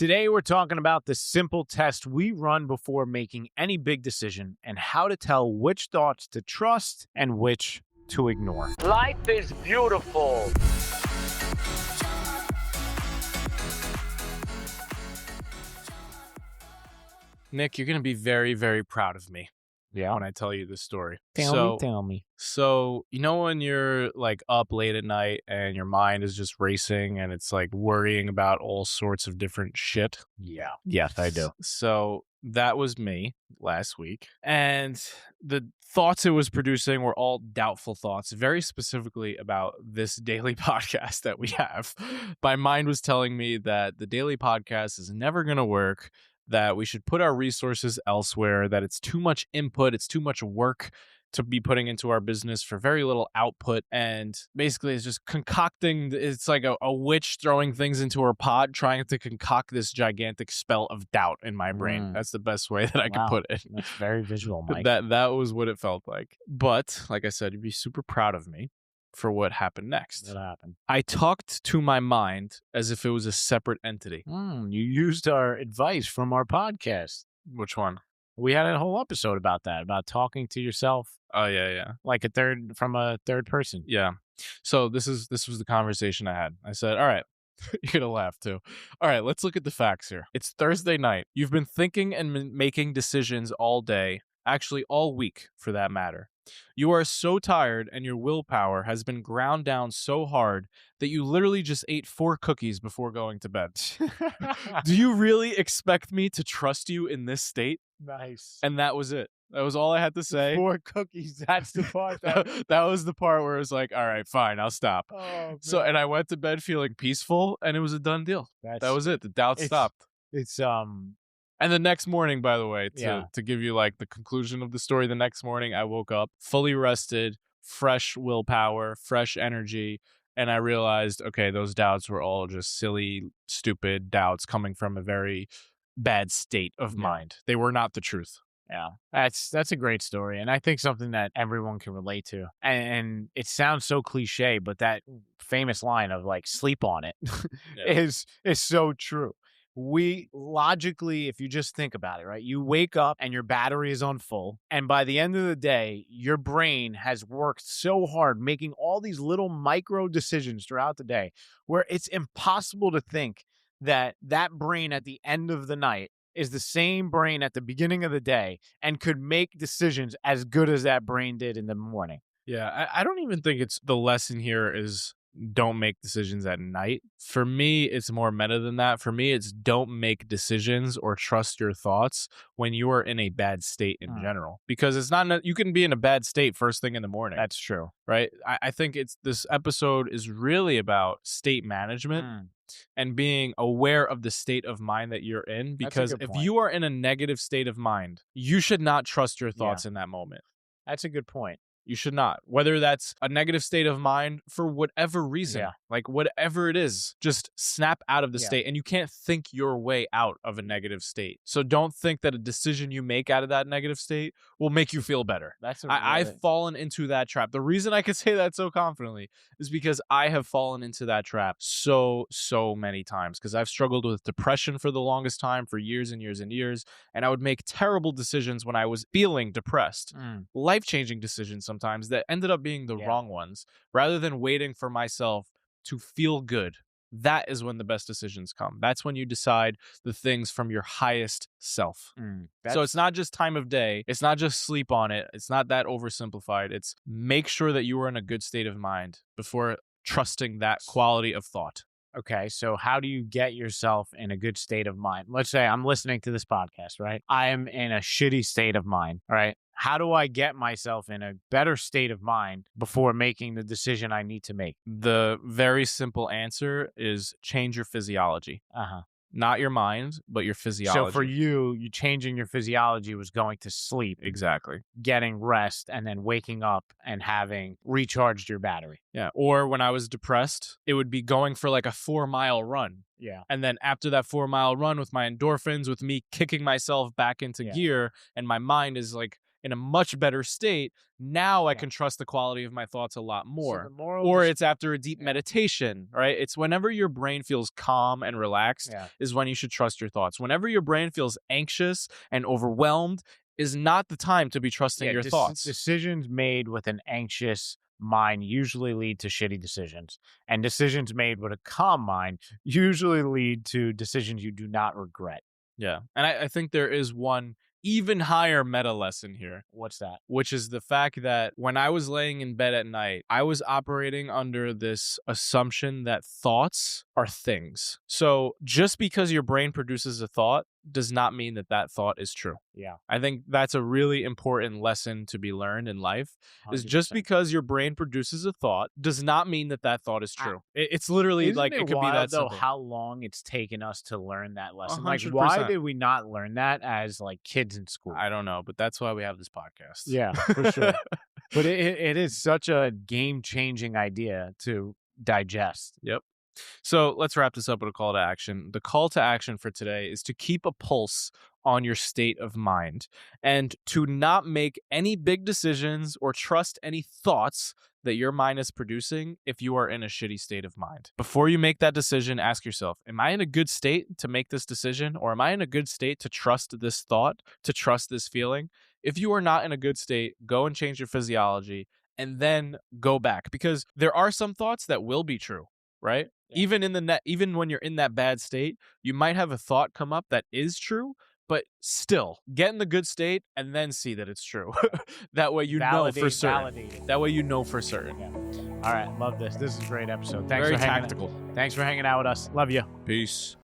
Today, we're talking about the simple test we run before making any big decision and how to tell which thoughts to trust and which to ignore. Life is beautiful. Nick, you're going to be very, very proud of me when I tell you this story. Tell me. So, you know when you're like up late at night and your mind is just racing and it's like worrying about all sorts of different shit? Yeah. Yes, I do. So that was me last week. And the thoughts it was producing were all doubtful thoughts, very specifically about this daily podcast that we have. My mind was telling me that the daily podcast is never going to work, that we should put our resources elsewhere, that it's too much input, it's too much work to be putting into our business for very little output. And basically it's just concocting, it's like a witch throwing things into her pot, trying to concoct this gigantic spell of doubt in my brain. That's the best way that I could put it. That's very visual, Mike. That was what it felt like. But like I said, you'd be super proud of me for what happened next. What happened? I talked to my mind as if it was a separate entity. You used our advice from our podcast. Which one? We had a whole episode about that, about talking to yourself. Oh, yeah. Like from a third person. Yeah. So this was the conversation I had. I said, all right, you're going to laugh too. All right, let's look at the facts here. It's Thursday night. You've been thinking and making decisions all day, actually all week for that matter. You are so tired and your willpower has been ground down so hard that you literally just ate 4 cookies before going to bed. Do you really expect me to trust you in this state? Nice. And that was it. That was all I had to say. 4 cookies. That's the part. That was the part where it was like, all right, fine, I'll stop. Oh, so, and I went to bed feeling peaceful, and it was a done deal. That was it. The doubt stopped. And the next morning, by the way, to give you like the conclusion of the story, the next morning I woke up fully rested, fresh willpower, fresh energy. And I realized, okay, those doubts were all just silly, stupid doubts coming from a very bad state of mind. They were not the truth. Yeah, that's a great story. And I think something that everyone can relate to. And it sounds so cliche, but that famous line of like, sleep on it is so true. We logically, if you just think about it, right? You wake up and your battery is on full. And by the end of the day, your brain has worked so hard making all these little micro decisions throughout the day where it's impossible to think that brain at the end of the night is the same brain at the beginning of the day and could make decisions as good as that brain did in the morning. Yeah, I don't even think it's the lesson here is don't make decisions at night. For me, it's more meta than that. For me, it's don't make decisions or trust your thoughts when you are in a bad state in general. Because it's not, you can be in a bad state first thing in the morning. That's true. Right? I think this episode is really about state management and being aware of the state of mind that you're in. Because if you are in a negative state of mind, you should not trust your thoughts in that moment. That's a good point. You should not. Whether that's a negative state of mind for whatever reason, like whatever it is, just snap out of the state. And you can't think your way out of a negative state. So don't think that a decision you make out of that negative state will make you feel better. I've fallen into that trap. The reason I can say that so confidently is because I have fallen into that trap so many times. Because I've struggled with depression for the longest time, for years and years and years. And I would make terrible decisions when I was feeling depressed. Life-changing decisions sometimes that ended up being the wrong ones, rather than waiting for myself to feel good. That is when the best decisions come. That's when you decide the things from your highest self. So it's not just time of day. It's not just sleep on it. It's not that oversimplified. It's make sure that you are in a good state of mind before trusting that quality of thought. Okay, so how do you get yourself in a good state of mind? Let's say I'm listening to this podcast, right? I am in a shitty state of mind, right? How do I get myself in a better state of mind before making the decision I need to make? The very simple answer is change your physiology. Not your mind, but your physiology. So for you changing your physiology was going to sleep. Exactly. Getting rest and then waking up and having recharged your battery. Yeah. Or when I was depressed, it would be going for like a 4-mile run. Yeah. And then after that 4-mile run with my endorphins, with me kicking myself back into gear, and my mind is like in a much better state, now I can trust the quality of my thoughts a lot more. So the moral Or it's after a deep meditation, right? It's whenever your brain feels calm and relaxed is when you should trust your thoughts. Whenever your brain feels anxious and overwhelmed is not the time to be trusting your thoughts. Decisions made with an anxious mind usually lead to shitty decisions, and decisions made with a calm mind usually lead to decisions you do not regret. Yeah. And I think there is one even higher meta lesson here. What's that? Which is the fact that when I was laying in bed at night, I was operating under this assumption that thoughts are things. So just because your brain produces a thought does not mean that that thought is true. Yeah. I think that's a really important lesson to be learned in life. 100%. Is just because your brain produces a thought does not mean that that thought is true. It's literally like it could be that though simple. how long it's taken us to learn that lesson. 100%. Like, why did we not learn that as like kids in school? I don't know, but that's why we have this podcast. Yeah, for sure. But it is such a game-changing idea to digest. Yep. So let's wrap this up with a call to action. The call to action for today is to keep a pulse on your state of mind and to not make any big decisions or trust any thoughts that your mind is producing if you are in a shitty state of mind. Before you make that decision, ask yourself, am I in a good state to make this decision, or am I in a good state to trust this thought, to trust this feeling? If you are not in a good state, go and change your physiology and then go back, because there are some thoughts that will be true, right? Yeah. Even when you're in that bad state, you might have a thought come up that is true, but still get in the good state and then see that it's true. That way you know for certain. That way you know for certain. Yeah. All right, love this. This is a great episode. Thanks Very for tactical. Thanks for hanging out with us. Love you. Peace.